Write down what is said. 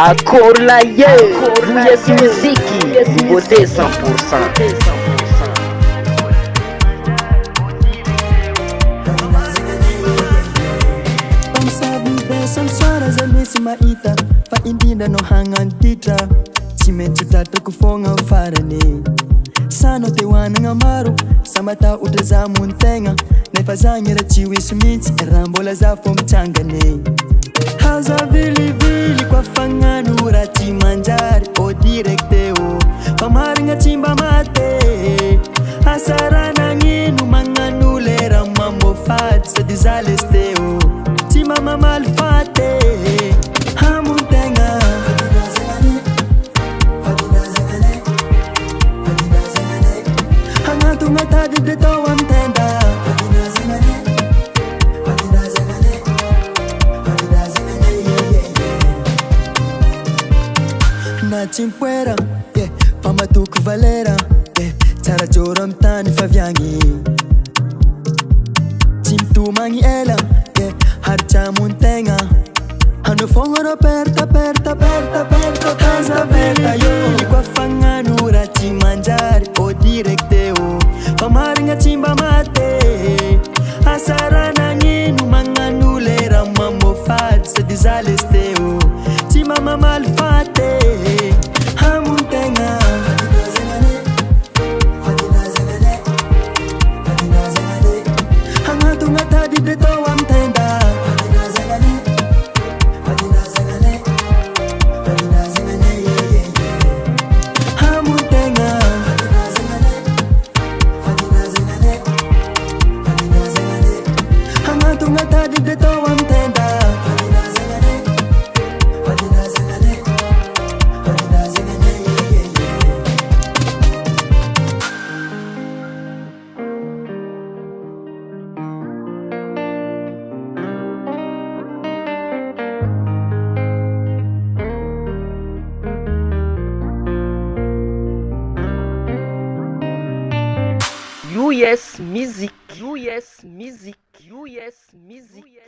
Accord la yes muziki, nouveauté 100%. Samsara zalwesi maita fa indinda no hangantitra tsy maintsy tratrako fogna farany sano te hoanagna maro samata ohatra za montegna nefa zagny raha tsy hoisy mihitsy raha mbola za fô mitsangany haza vilivily koa fagnano raha tsy manjary o directe o fa marigna tsy mba mate asara nagnino magnano lera mamofady sady za leste o tsy mamamaly fate hamontegna hagnatogna tady de tao amtenda na tsy mpoera fa matoko valera tsara joro amy tany fa viagny tsy mitomagny ela haritra montegna hanao fogna rô perta kazaverta yo koa fagnano raha tsy manjary o directe o fa marigna tsy mba mate asara nagnino magnano lera mamofady sady za leste o tsy mamamaly fate hamontegna hagnatogna tady de tao amtenda US music.